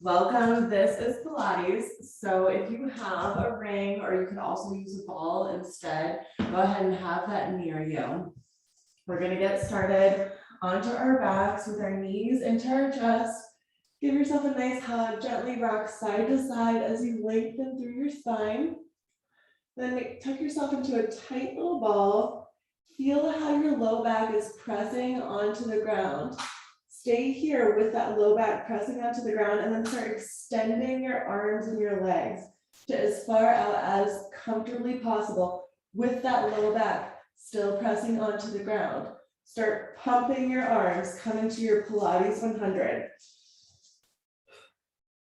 Welcome, this is Pilates. So if you have a ring or you can also use a ball instead, go ahead and have that near you. We're gonna get started onto our backs with our knees into our chest. Give yourself a nice hug, gently rock side to side as you lengthen through your spine. Then tuck yourself into a tight little ball. Feel how your low back is pressing onto the ground. Stay here with that low back pressing onto the ground and then start extending your arms and your legs to as far out as comfortably possible with that low back still pressing onto the ground. Start pumping your arms, come into your Pilates 100.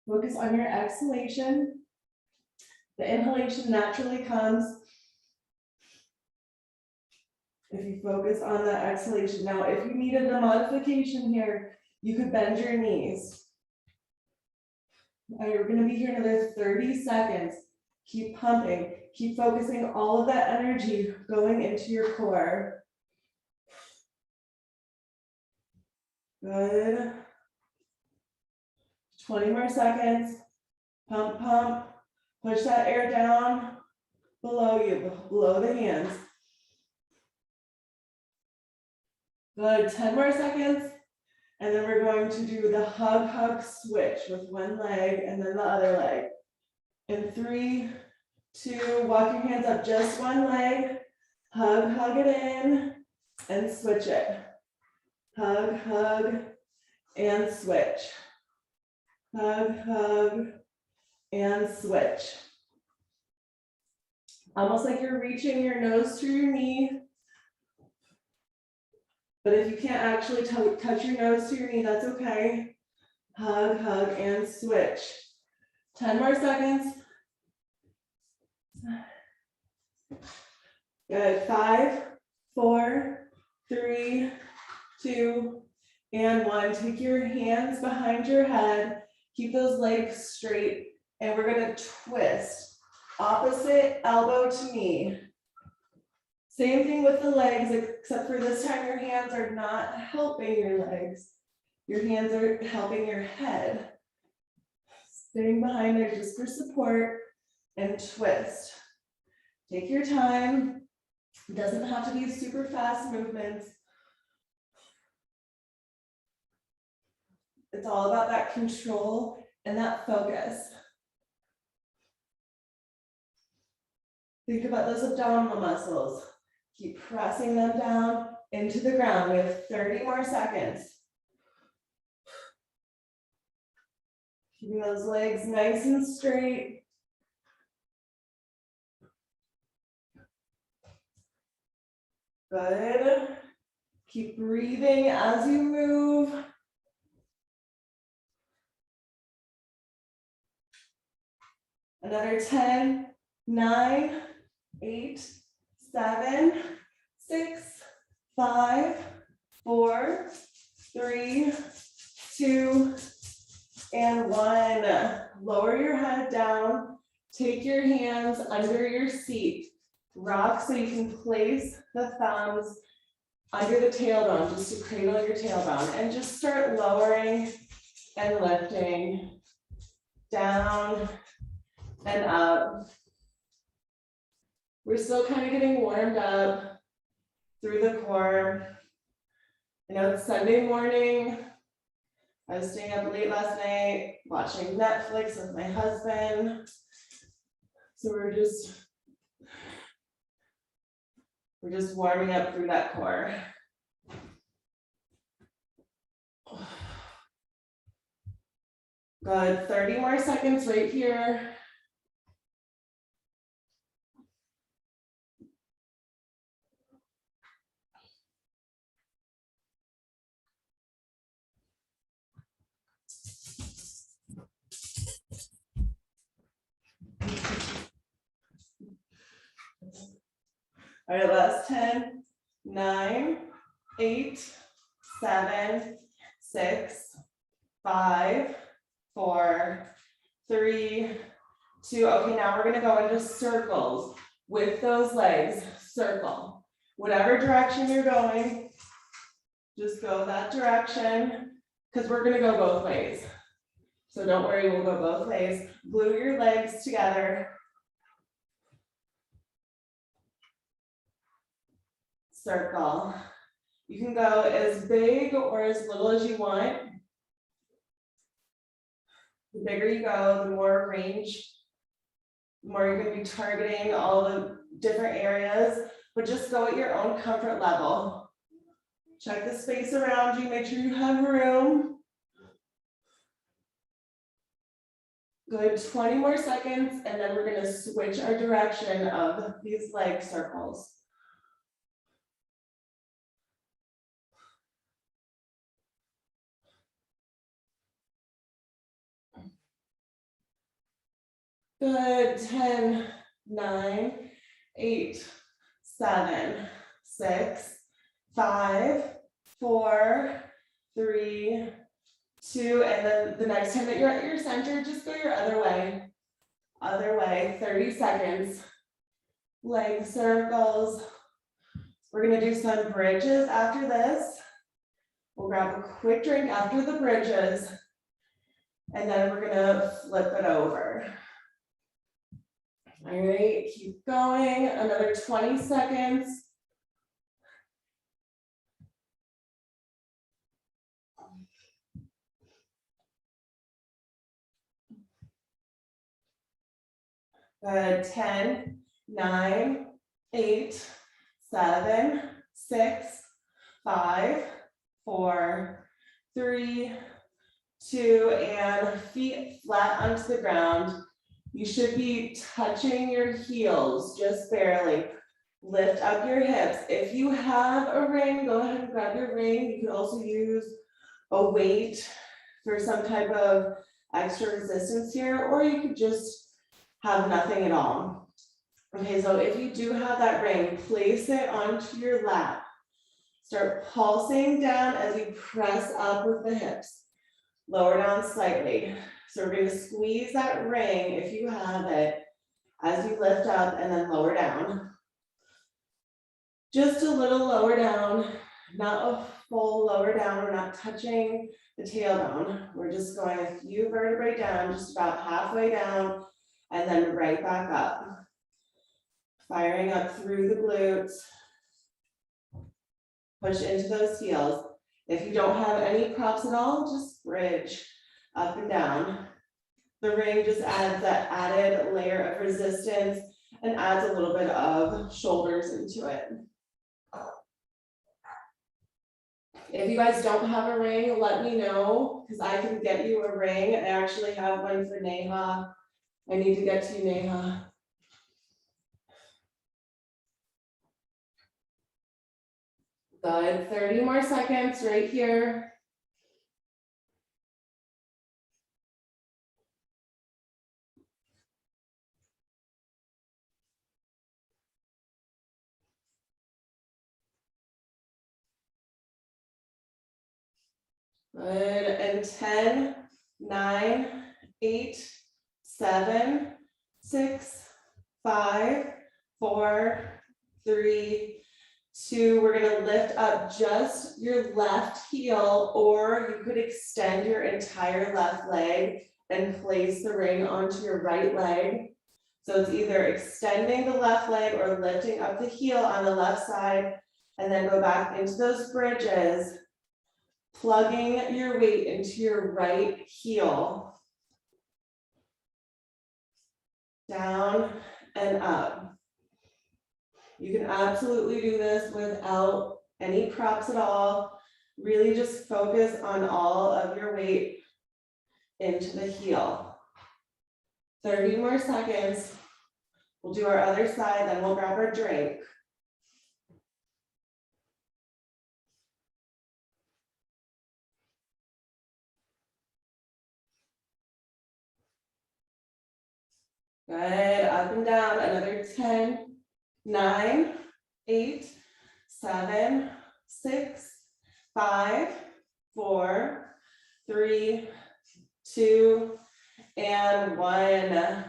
Focus on your exhalation. The inhalation naturally comes if you focus on that exhalation. Now, if you needed a modification here, you could bend your knees. You're going to be here another 30 seconds. Keep pumping. Keep focusing all of that energy going into your core. Good. 20 more seconds. Pump, pump. Push that air down below you, below the hands. Good, 10 more seconds. And then we're going to do the hug, hug switch with one leg and then the other leg. In 3, 2, walk your hands up just one leg. Hug, hug it in and switch it. Hug, hug and switch. Hug, hug and switch. Almost like you're reaching your nose through your knee. But if you can't actually touch your nose to your knee, that's okay. Hug, hug, and switch. 10 more seconds. Good. 5, 4, 3, 2, and 1. Take your hands behind your head. Keep those legs straight. And we're going to twist. Opposite elbow to knee. Same thing with the legs, except for this time your hands are not helping your legs. Your hands are helping your head. Staying behind there just for support and twist. Take your time. It doesn't have to be super fast movements. It's all about that control and that focus. Think about those abdominal muscles. Keep pressing them down into the ground. We have 30 more seconds. Keeping those legs nice and straight. Good. Keep breathing as you move. Another 10, 9, 8, 7, 6, 5, 4, 3, 2, and 1. Lower your head down. Take your hands under your seat. Rock so you can place the thumbs under the tailbone just to cradle your tailbone. And just start lowering and lifting down and up. We're still kind of getting warmed up through the core. I know it's Sunday morning. I was staying up late last night watching Netflix with my husband. So we're just warming up through that core. Good, 30 more seconds right here. All right, last 10, 9, 8, 7, 6, 5, 4, 3, 2. Okay, now we're gonna go into circles with those legs. Circle. Whatever direction you're going, just go that direction because we're gonna go both ways. So don't worry, we'll go both ways. Glue your legs together. Circle. You can go as big or as little as you want. The bigger you go, the more range, the more you're going to be targeting all the different areas, but just go at your own comfort level. Check the space around you, make sure you have room. Good, 20 more seconds, and then we're going to switch our direction of these leg circles. Good, 10, 9, 8, 7, 6, 5, 4, 3, 2, and then the next time that you're at your center, just go your other way. Other way, 30 seconds. Leg circles. We're gonna do some bridges after this. We'll grab a quick drink after the bridges, and then we're gonna flip it over. All right, keep going, another 20 seconds. Good, 10, 9, 8, 7, 6, 5, 4, 3, 2, and feet flat onto the ground. You should be touching your heels, just barely. Lift up your hips. If you have a ring, go ahead and grab your ring. You can also use a weight for some type of extra resistance here, or you could just have nothing at all. Okay, so if you do have that ring, place it onto your lap. Start pulsing down as you press up with the hips. Lower down slightly. So we're going to squeeze that ring, if you have it, as you lift up and then lower down. Just a little lower down, not a full lower down. We're not touching the tailbone. We're just going a few vertebrae down, just about halfway down, and then right back up. Firing up through the glutes. Push into those heels. If you don't have any props at all, just bridge up and down. The ring just adds that added layer of resistance and adds a little bit of shoulders into it. If you guys don't have a ring, let me know, because I can get you a ring. I actually have one for Neha. I need to get to you, Neha. Good, 30 more seconds right here. Good, and 10, 9, 8, 7, 6, 5, 4, 3, 2. We're gonna lift up just your left heel, or you could extend your entire left leg and place the ring onto your right leg. So it's either extending the left leg or lifting up the heel on the left side, and then go back into those bridges, plugging your weight into your right heel. Down and up. You can absolutely do this without any props at all. Really just focus on all of your weight into the heel. 30 more seconds. We'll do our other side, then we'll grab our drink. Good, up and down, another 10, 9, 8, 7, 6, 5, 4, 3, 2, and 1.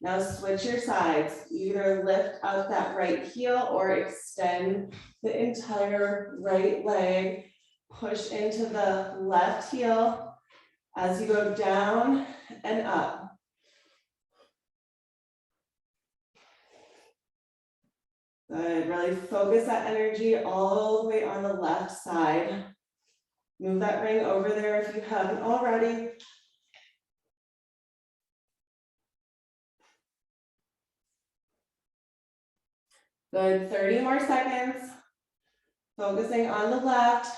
Now switch your sides. Either lift up that right heel or extend the entire right leg. Push into the left heel as you go down and up. Good, really focus that energy all the way on the left side. Move that ring over there if you haven't already. Good, 30 more seconds. Focusing on the left.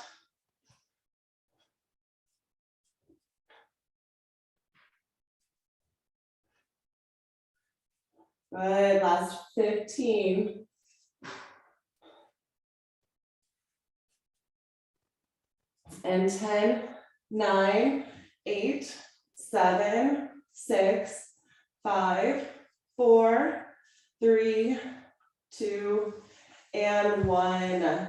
Good, last 15. And 10, 9, 8, 7, 6, 5, 4, 3, 2, and 1.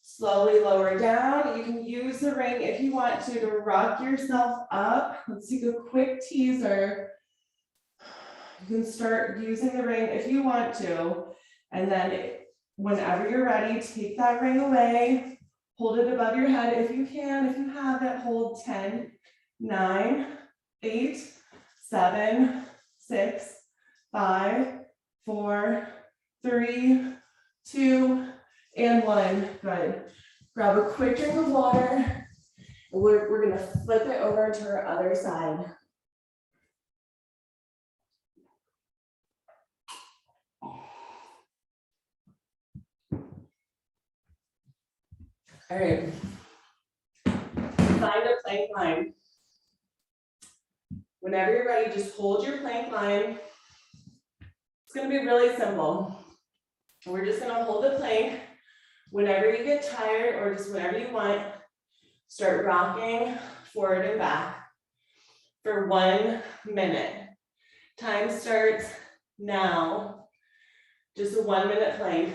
Slowly lower down. You can use the ring if you want to rock yourself up. Let's take a quick teaser. You can start using the ring if you want to. And then whenever you're ready, take that ring away. Hold it above your head if you can. If you have it, hold 10, 9, 8, 7, 6, 5, 4, 3, 2, and 1. Good. Grab a quick drink of water. We're going to flip it over to our other side. All right. Find a plank line. Whenever you're ready, just hold your plank line. It's going to be really simple. We're just going to hold the plank. Whenever you get tired or just whenever you want, start rocking forward and back for 1 minute. Time starts now. Just a 1 minute plank.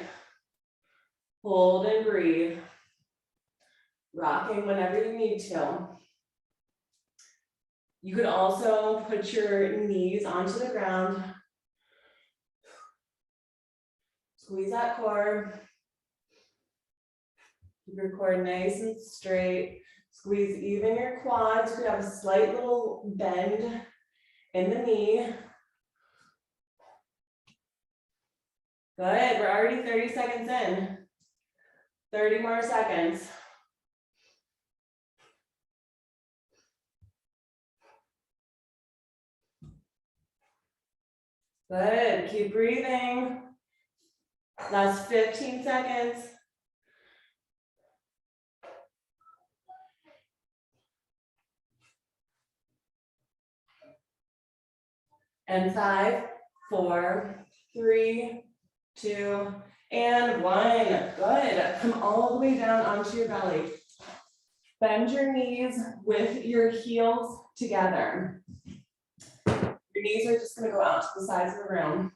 Hold and breathe. Rocking whenever you need to. You could also put your knees onto the ground. Squeeze that core. Keep your core nice and straight. Squeeze even your quads. You could have a slight little bend in the knee. Good, we're already 30 seconds in. 30 more seconds. Good, keep breathing. Last 15 seconds. And 5, 4, 3, 2, and 1. Good. Come all the way down onto your belly. Bend your knees with your heels together. Your knees are just going to go out to the sides of the room.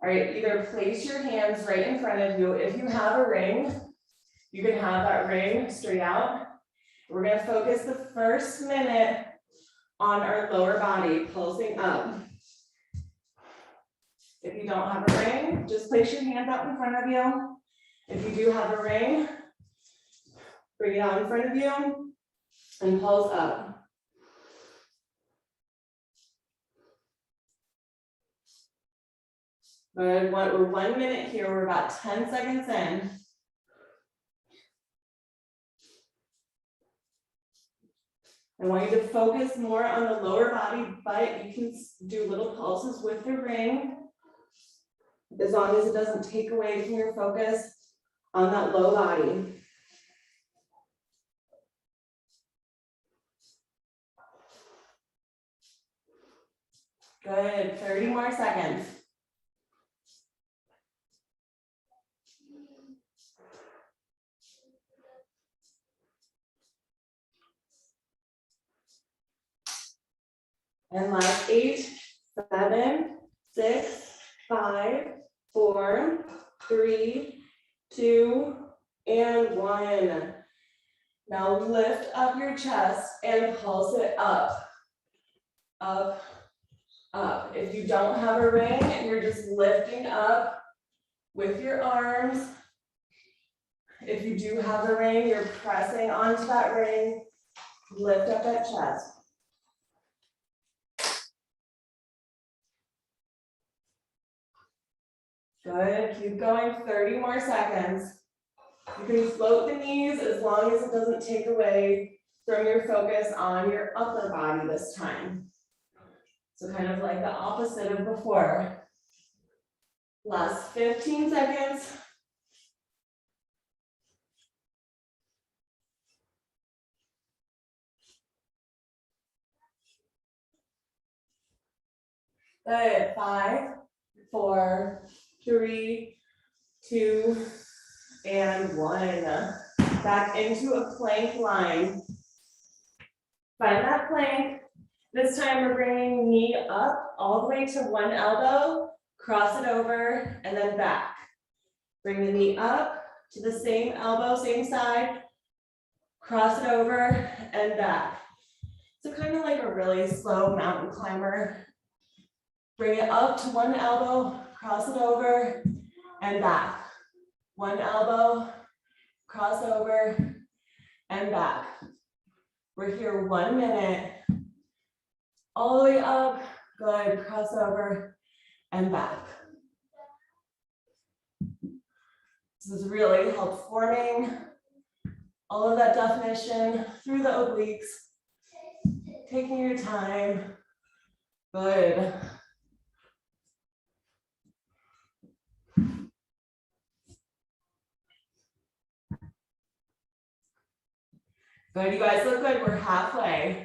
All right, either place your hands right in front of you. If you have a ring, you can have that ring straight out. We're going to focus the first minute on our lower body, pulsing up. If you don't have a ring, just place your hand up in front of you. If you do have a ring, bring it out in front of you and pulse up. Good. We're 1 minute here. We're about 10 seconds in. I want you to focus more on the lower body, but you can do little pulses with the ring as long as it doesn't take away from your focus on that low body. Good. 30 more seconds. And last 8, 7, 6, 5, 4, 3, 2, and 1. Now lift up your chest and pulse it up, up, up. If you don't have a ring, you're just lifting up with your arms. If you do have a ring, you're pressing onto that ring. Lift up that chest. Good, keep going, 30 more seconds. You can float the knees as long as it doesn't take away from your focus on your upper body this time. So kind of like the opposite of before. Last 15 seconds. Good, 5, 4, 3, 2, and 1. Back into a plank line. Find that plank. This time we're bringing knee up all the way to one elbow, cross it over, and then back. Bring the knee up to the same elbow, same side, cross it over, and back. So kind of like a really slow mountain climber. Bring it up to one elbow, cross it over, and back. One elbow, cross over, and back. We're here 1 minute. All the way up, good, cross over, and back. This has really helped forming all of that definition through the obliques. Taking your time, good. Good, you guys look good, we're halfway.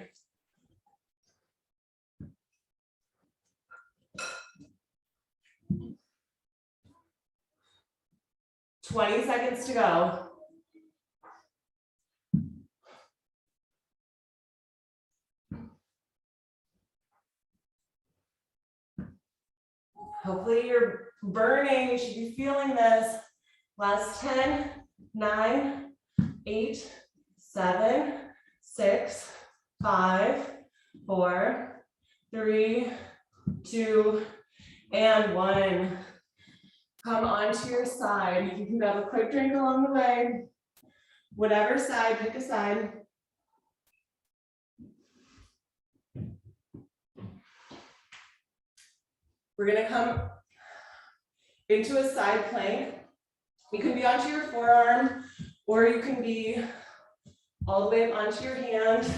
$20 seconds to go. Hopefully you're burning, you should be feeling this. Last 10, 9, 8, 7, 6, 5, 4, 3, 2, and 1. Come onto your side. You can grab a quick drink along the way. Whatever side, pick a side. We're gonna come into a side plank. You can be onto your forearm, or you can be all the way up onto your hand.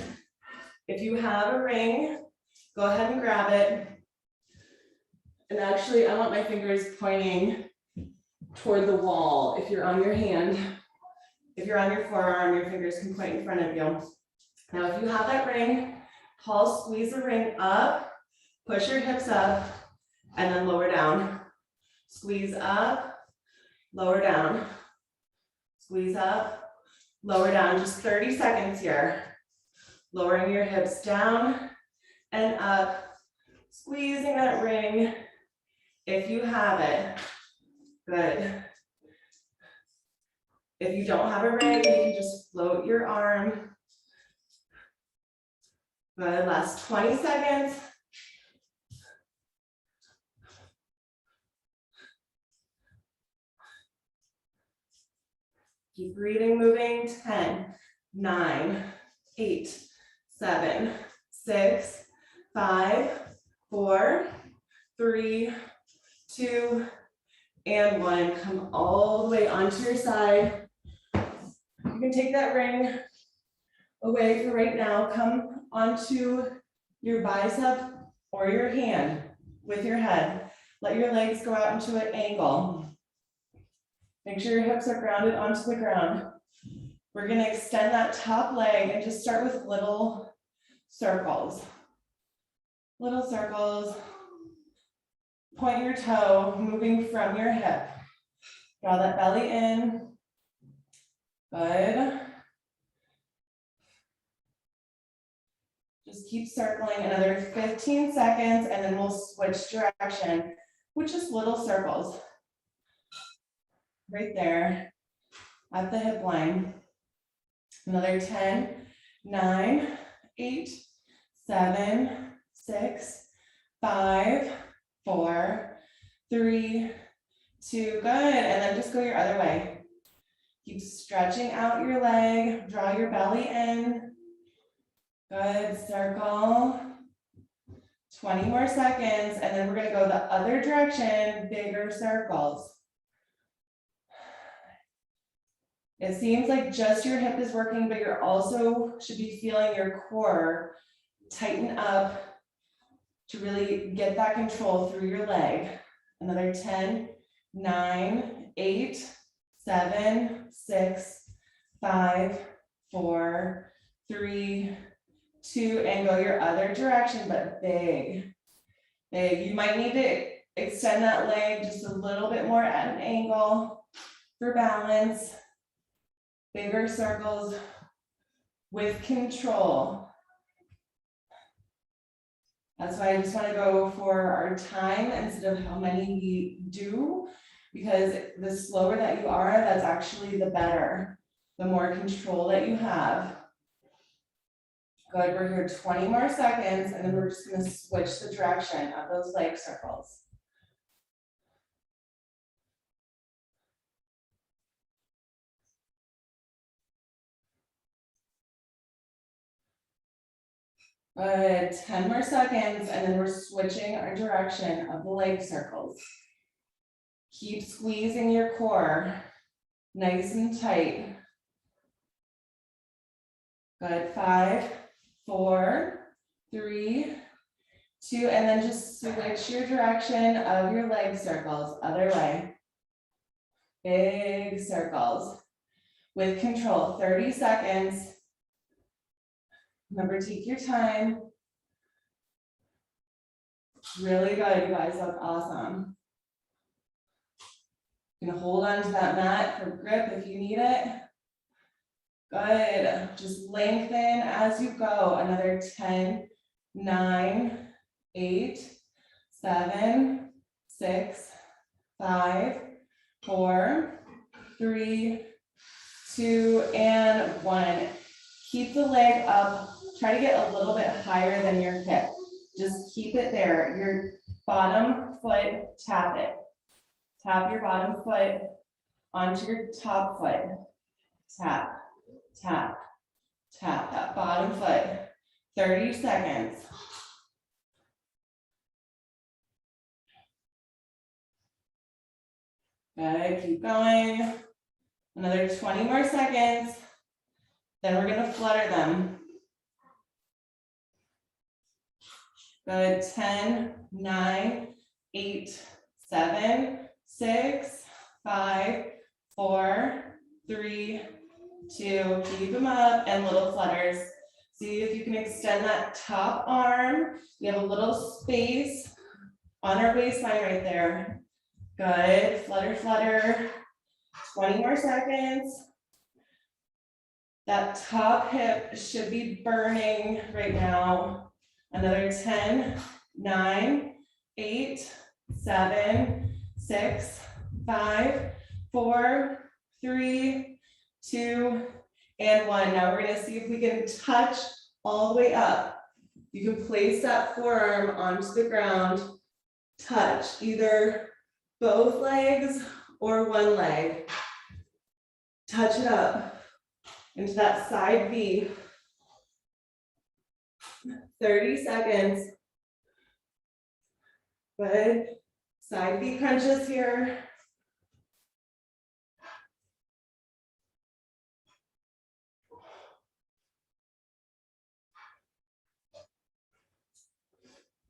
If you have a ring, go ahead and grab it. And actually, I want my fingers pointing toward the wall. If you're on your hand, if you're on your forearm, your fingers can point in front of you. Now, if you have that ring, Paul, squeeze the ring up, push your hips up, and then lower down. Squeeze up, lower down. Squeeze up, lower down. Just 30 seconds here. Lowering your hips down and up, squeezing that ring if you have it. Good. If you don't have a ring, you can just float your arm. Good, last 20 seconds. Keep breathing, moving. 10, 9, 8, 7, 6, 5, 4, 3, 2, and 1. Come all the way onto your side. You can take that ring away for right now. Come onto your bicep or your hand with your head. Let your legs go out into an angle. Make sure your hips are grounded onto the ground. We're going to extend that top leg and just start with little circles. Little circles. Point your toe, moving from your hip. Draw that belly in. Good. Just keep circling another 15 seconds, and then we'll switch direction with just little circles. Right there at the hip line. Another 10, 9, 8, 7, 6, 5, 4, 3, 2, good. And then just go your other way. Keep stretching out your leg, draw your belly in. Good, circle. 20 more seconds, and then we're gonna go the other direction, bigger circles. It seems like just your hip is working, but you're also should be feeling your core tighten up to really get that control through your leg. Another 10, 9, 8, 7, 6, 5, 4, 3, 2, and go your other direction, but big, big. You might need to extend that leg just a little bit more at an angle for balance. Bigger circles with control. That's why I just want to go for our time instead of how many we do, because the slower that you are, that's actually the better, the more control that you have. Good, we're here 20 more seconds, and then we're just going to switch the direction of those leg circles. Good, 10 more seconds, and then we're switching our direction of the leg circles. Keep squeezing your core nice and tight. Good, 5, 4, 3, 2, and then just switch your direction of your leg circles, other way. Big circles with control, 30 seconds. Remember, take your time. Really good, you guys look awesome. You're gonna hold on to that mat for grip if you need it. Good, just lengthen as you go. Another 10, 9, 8, 7, 6, 5, 4, 3, 2, and 1. Keep the leg up. Try to get a little bit higher than your hip. Just keep it there. Your bottom foot, tap it. Tap your bottom foot onto your top foot. Tap, tap, tap that bottom foot. 30 seconds. Good, keep going. Another 20 more seconds. Then we're gonna flutter them. Good, 10, 9, 8, 7, 6, 5, 4, 3, 2, keep them up, and little flutters. See if you can extend that top arm. We have a little space on our waistline right there. Good, flutter, flutter. 20 more seconds. That top hip should be burning right now. Another 10, 9, 8, 7, 6, 5, 4, 3, 2, and 1. Now we're gonna see if we can touch all the way up. You can place that forearm onto the ground, touch either both legs or one leg. Touch it up into that side V. 30 seconds. Good. Side V crunches here.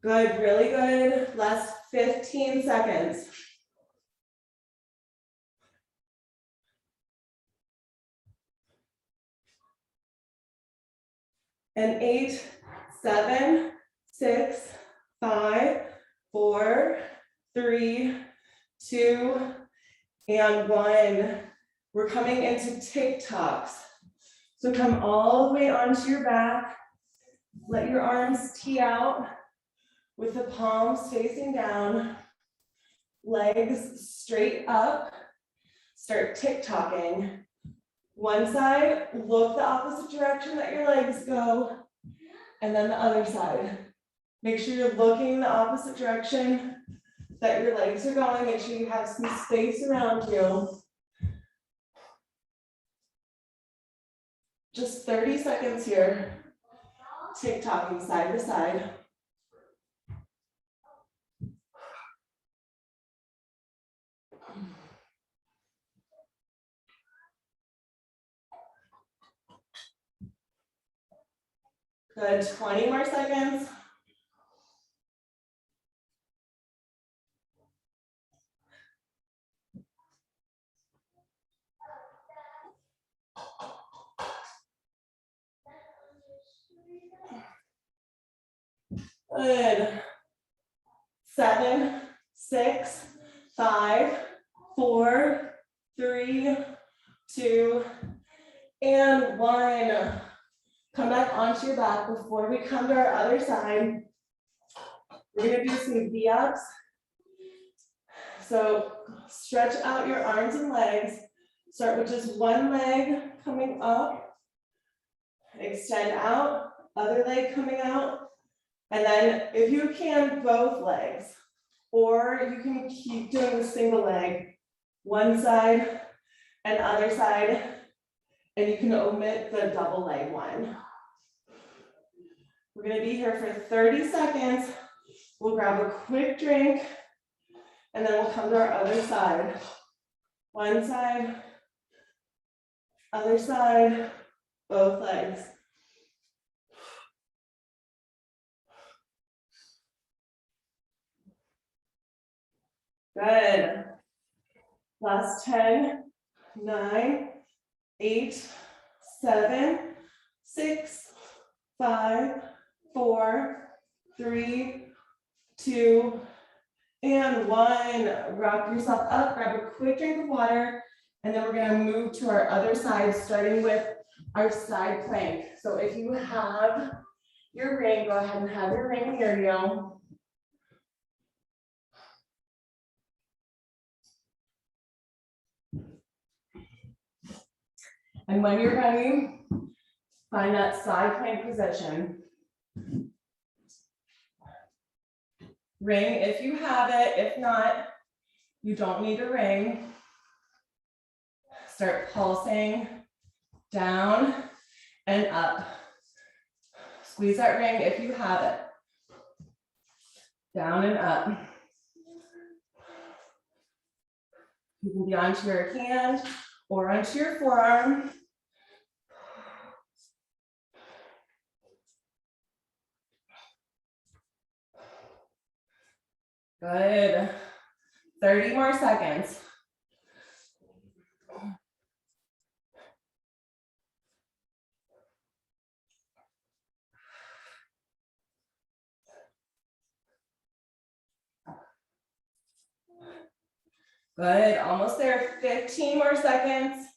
Good, really good. Last 15 seconds. And 8, 7, 6, 5, 4, 3, 2, and 1. We're coming into TikToks. So come all the way onto your back. Let your arms tee out with the palms facing down. Legs straight up. Start TikToking. One side, look the opposite direction that your legs go, and then the other side. Make sure you're looking the opposite direction that your legs are going. Make sure you have some space around you. Just 30 seconds here. TikToking side to side. Good, 20 more seconds. Good. 7, 6, 5, 4, 3, 2, and 1. Come back onto your back. Before we come to our other side, we're gonna do some V-ups. So stretch out your arms and legs. Start with just one leg coming up. Extend out, other leg coming out. And then if you can, both legs. Or you can keep doing the single leg, one side and other side. And you can omit the double leg one. We're gonna be here for 30 seconds. We'll grab a quick drink and then we'll come to our other side. One side, other side, both legs. Good. Last 10, 9, 8, 7, 6, 5, 4, 3, 2, and 1. Rock yourself up, grab a quick drink of water, and then we're gonna move to our other side, starting with our side plank. So if you have your ring, go ahead and have your ring near you. And when you're ready, find that side plank position. Ring if you have it. If not, you don't need a ring. Start pulsing down and up. Squeeze that ring if you have it. Down and up. You can be onto your hand or onto your forearm. Good. 30 more seconds. Good, almost there, 15 more seconds.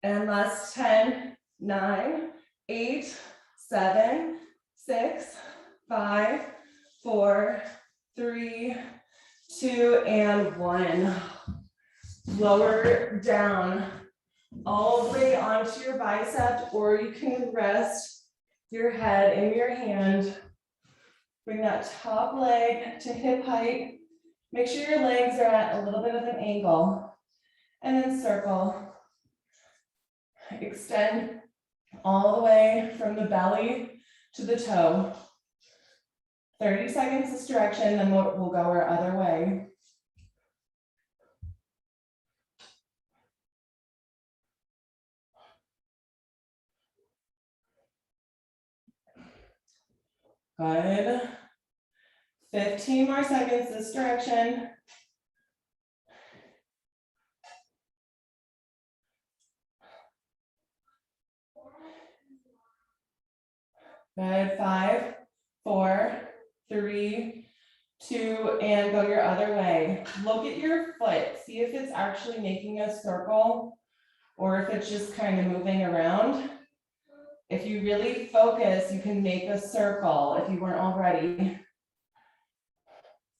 And last 10, 9, 8, 7, 6, 5, 4, 3, 2, and 1. Lower down all the way onto your bicep, or you can rest your head in your hand. Bring that top leg to hip height. Make sure your legs are at a little bit of an angle. And then circle. Extend all the way from the belly to the toe. 30 seconds this direction, then we'll go our other way. Good. 15 more seconds this direction. Good. 5, 4, 3, 2, and go your other way. Look at your foot. See if it's actually making a circle or if it's just kind of moving around. If you really focus, you can make a circle if you weren't already.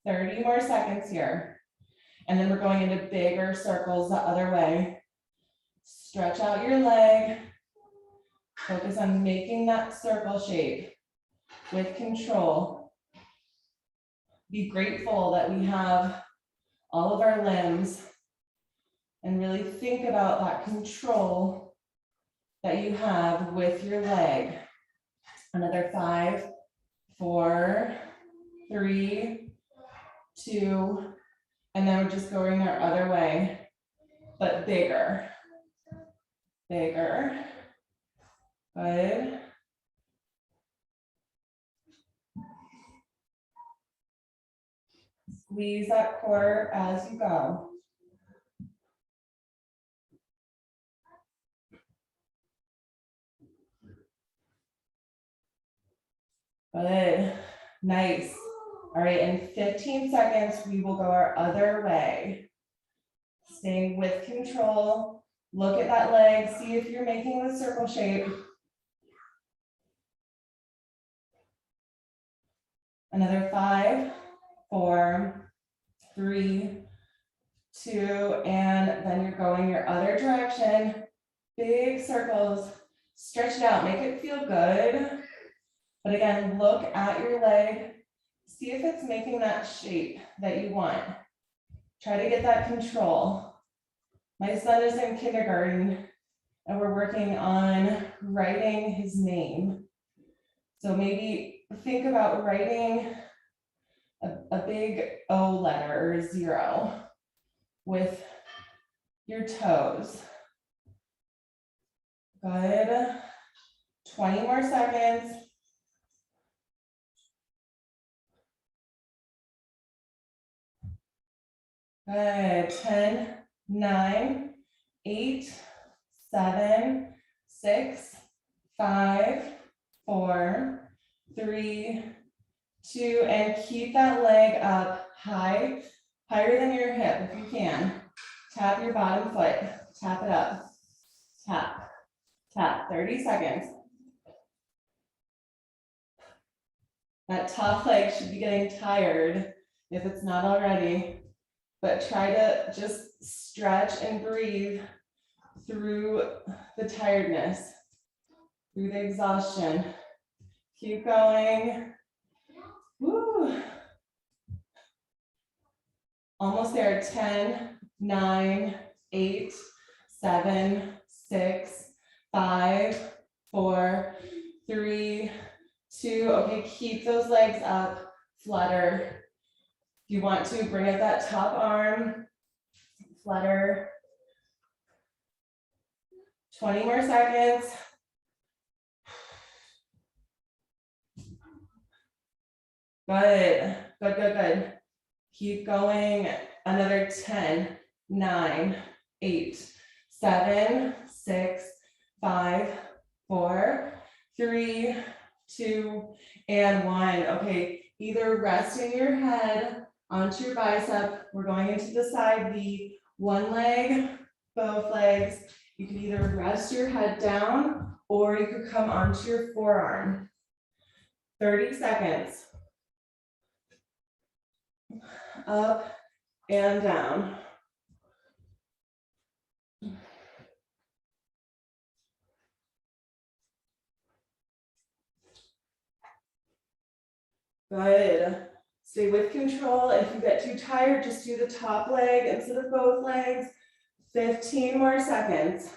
30 more seconds here. And then we're going into bigger circles the other way. Stretch out your leg. Focus on making that circle shape with control. Be grateful that we have all of our limbs and really think about that control that you have with your leg. Another 5, 4, 3, 2, and then we're just going our other way, but bigger. bigger. Good. Squeeze that core as you go. Good. Nice. All right, in 15 seconds, we will go our other way. Staying with control. Look at that leg. See if you're making the circle shape. Another 5, 4, 3, 2, and then you're going your other direction. Big circles. Stretch it out. Make it feel good. But again, look at your leg. See if it's making that shape that you want. Try to get that control. My son is in kindergarten and we're working on writing his name. So maybe think about writing a big O letter or 0 with your toes. Good. 20 more seconds. Good. 10, 9, 8, 7, 6, 5, 4, 3, 2, and keep that leg up high, higher than your hip if you can. Tap your bottom foot, tap it up, tap, tap, 30 seconds. That top leg should be getting tired if it's not already, but try to just stretch and breathe through the tiredness, through the exhaustion. Keep going. Woo. Almost there. 10, 9, 8, 7, 6, 5, 4, 3, 2. Okay, keep those legs up, flutter. If you want to, bring up that top arm, flutter. 20 more seconds. Good, good, good, good. Keep going. Another 10, 9, 8, 7, 6, 5, 4, 3, 2, and 1. Okay, either resting your head onto your bicep. We're going into the side V, one leg, both legs. You can either rest your head down or you could come onto your forearm. 30 seconds. Up and down. Good. Stay with control. If you get too tired, just do the top leg instead of both legs. 15 more seconds.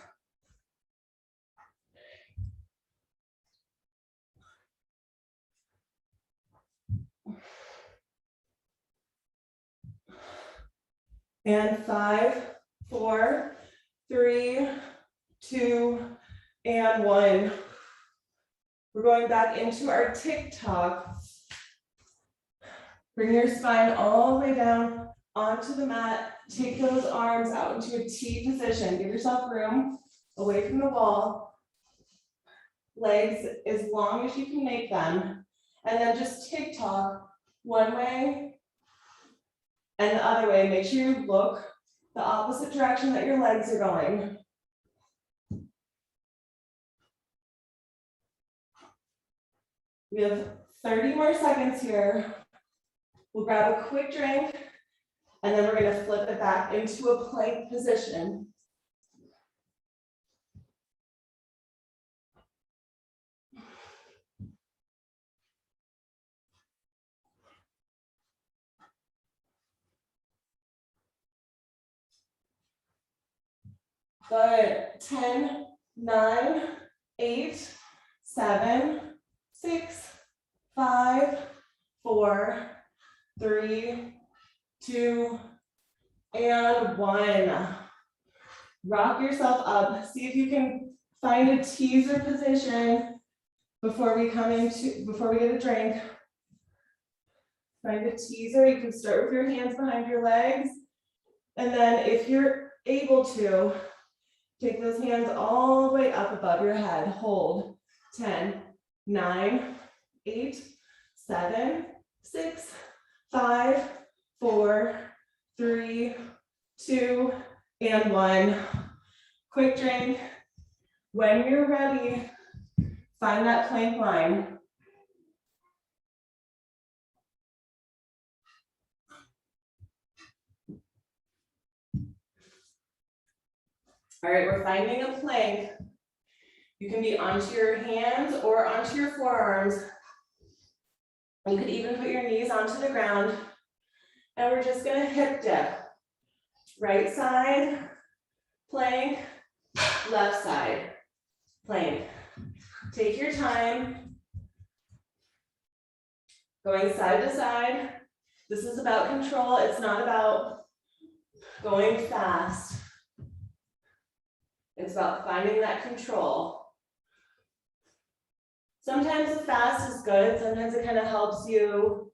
And 5, 4, 3, 2, and 1. We're going back into our TikTok. Bring your spine all the way down onto the mat. Take those arms out into a T position. Give yourself room away from the wall. Legs as long as you can make them. And then just TikTok one way and the other way. Make sure you look the opposite direction that your legs are going. We have 30 more seconds here. We'll grab a quick drink and then we're going to flip it back into a plank position. Good. 10, 9, 8, 7, 6, 5, 4, 3, 2, and 1. Rock yourself up. See if you can Find a teaser position before we get a drink. Find a teaser. You can start with your hands behind your legs. And then if you're able to, take those hands all the way up above your head. Hold. 10, 9, 8, 7, 6, 5, 4, 3, 2, and 1. Quick drink. When you're ready, find that plank line. All right, we're finding a plank. You can be onto your hands or onto your forearms. You could even put your knees onto the ground. And we're just gonna hip dip. Right side, plank, left side, plank. Take your time. Going side to side. This is about control. It's not about going fast. It's about finding that control. Sometimes the fast is good. Sometimes it kind of helps you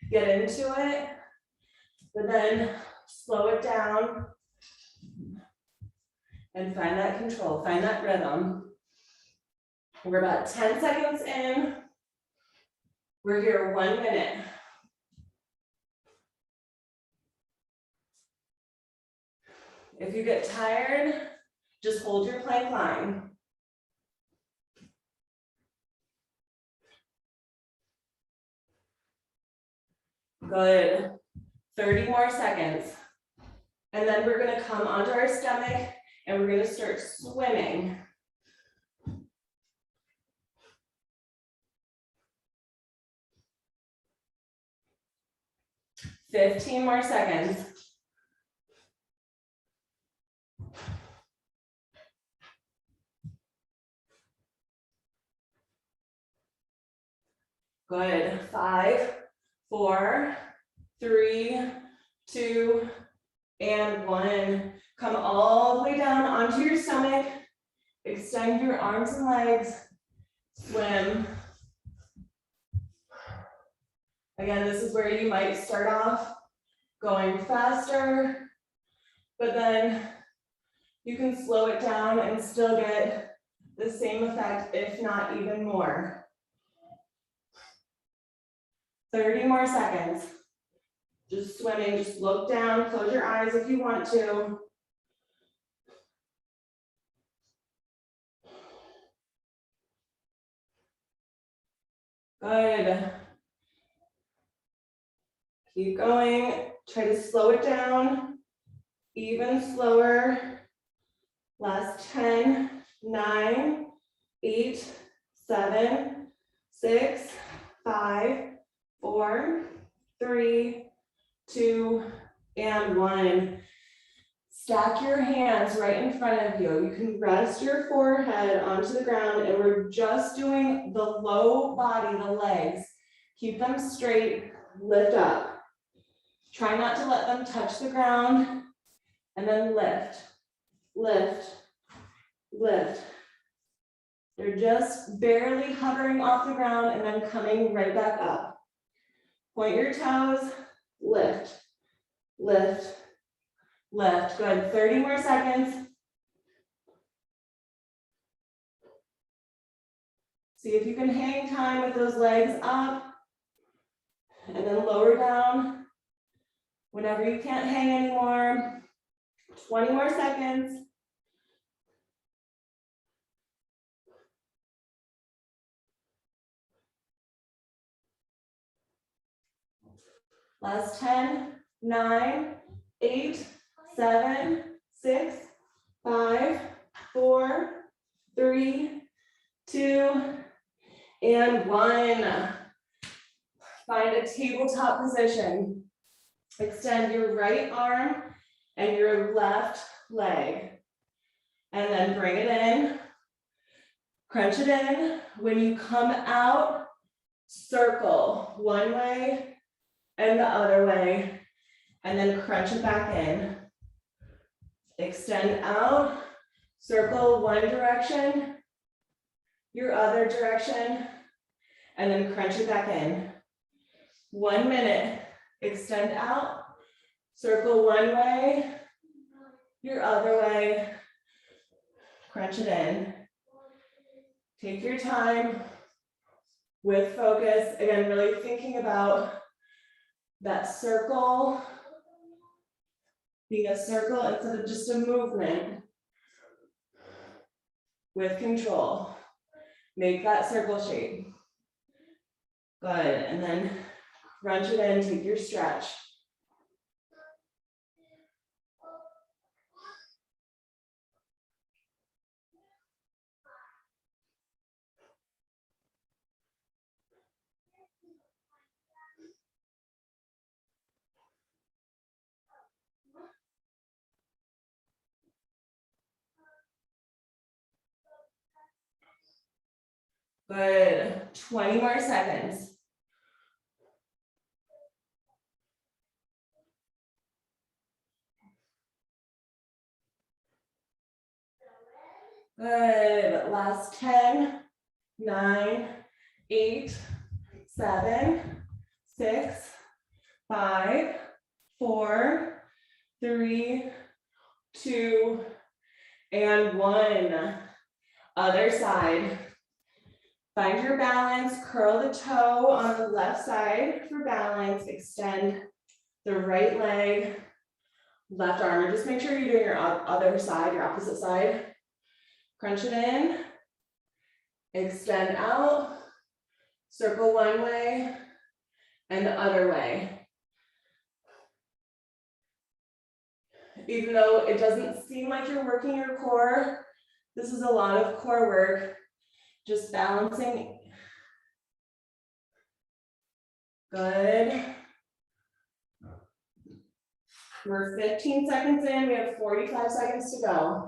get into it. But then slow it down and find that control, find that rhythm. We're about 10 seconds in. We're here 1 minute. If you get tired, just hold your plank line. Good. 30 more seconds. And then we're going to come onto our stomach and we're going to start swimming. $15 more seconds. Good. 5, 4, 3, 2, and 1. Come all the way down onto your stomach. Extend your arms and legs. Swim. Again, this is where you might start off going faster, but then you can slow it down and still get the same effect, if not even more. 30 more seconds. Just swimming, just look down, close your eyes if you want to. Good. Keep going. Try to slow it down. Even slower. Last 10, 9, 8, 7, 6, 5, 4, 3, 2, and 1. Stack your hands right in front of you. You can rest your forehead onto the ground, and we're just doing the low body, the legs. Keep them straight, lift up. Try not to let them touch the ground, and then lift, lift, lift. They're just barely hovering off the ground and then coming right back up. Point your toes, lift, lift, lift. Good, 30 more seconds. See if you can hang time with those legs up and then lower down whenever you can't hang anymore. 20 more seconds. Last 10, 9, 8, 7, 6, 5, 4, 3, 2, and 1. Find a tabletop position. Extend your right arm and your left leg. And then bring it in. Crunch it in. When you come out, circle one way and the other way. And then crunch it back in. Extend out. Circle one direction your other direction, and then crunch it back in. 1 minute, extend out, circle one way, your other way, crunch it in. Take your time with focus. Again, really thinking about that circle being a circle instead of just a movement. With control. Make that circle shape. Good, and then crunch it in, take your stretch. Good, 20 more seconds. Good, last 10, 9, 8, 7, 6, 5, 4, 3, 2, and 1. Other side. Find your balance, curl the toe on the left side for balance, extend the right leg, left arm, or just make sure you're doing your other side, your opposite side. Crunch it in, extend out, circle one way and the other way. Even though it doesn't seem like you're working your core, this is a lot of core work, just balancing. Good. We're 15 seconds in, we have 45 seconds to go.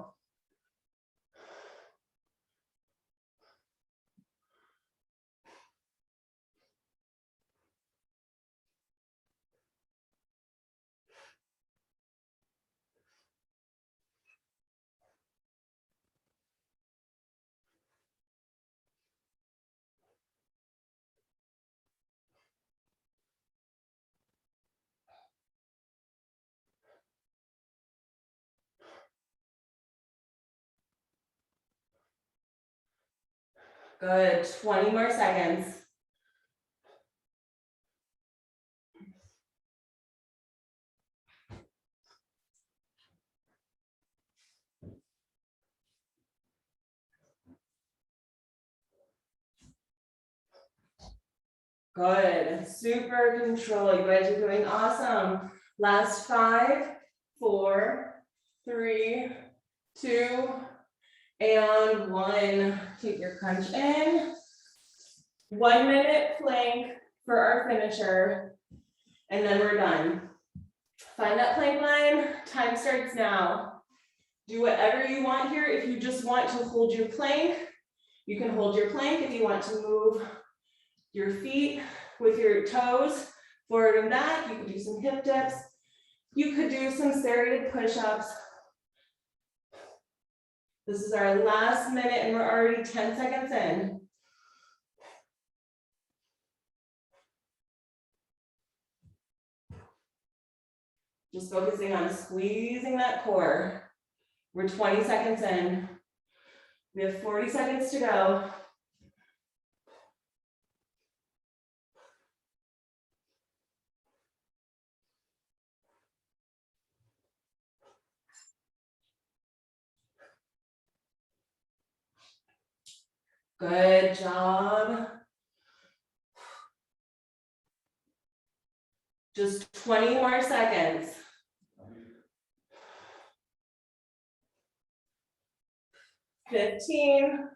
Good, 20 more seconds. Good, super control. You guys are doing awesome. Last 5, 4, 3, 2, and 1. Take your crunch in. 1 minute plank for our finisher, and then we're done. Find that plank line. Time starts now. Do whatever you want here. If you just want to hold your plank, you can hold your plank. If you want to move your feet with your toes forward and back, you could do some hip dips. You could do some serrated push-ups. This is our last minute and we're already 10 seconds in. Just focusing on squeezing that core. We're 20 seconds in. We have 40 seconds to go. Good job. Just 20 more seconds. 15.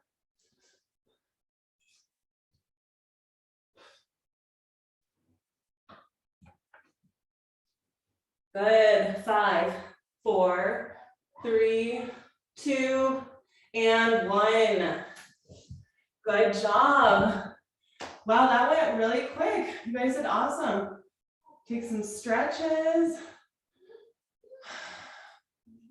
Good. 5, 4, 3, 2, and 1. Good job. Wow, that went really quick. You guys did awesome. Take some stretches.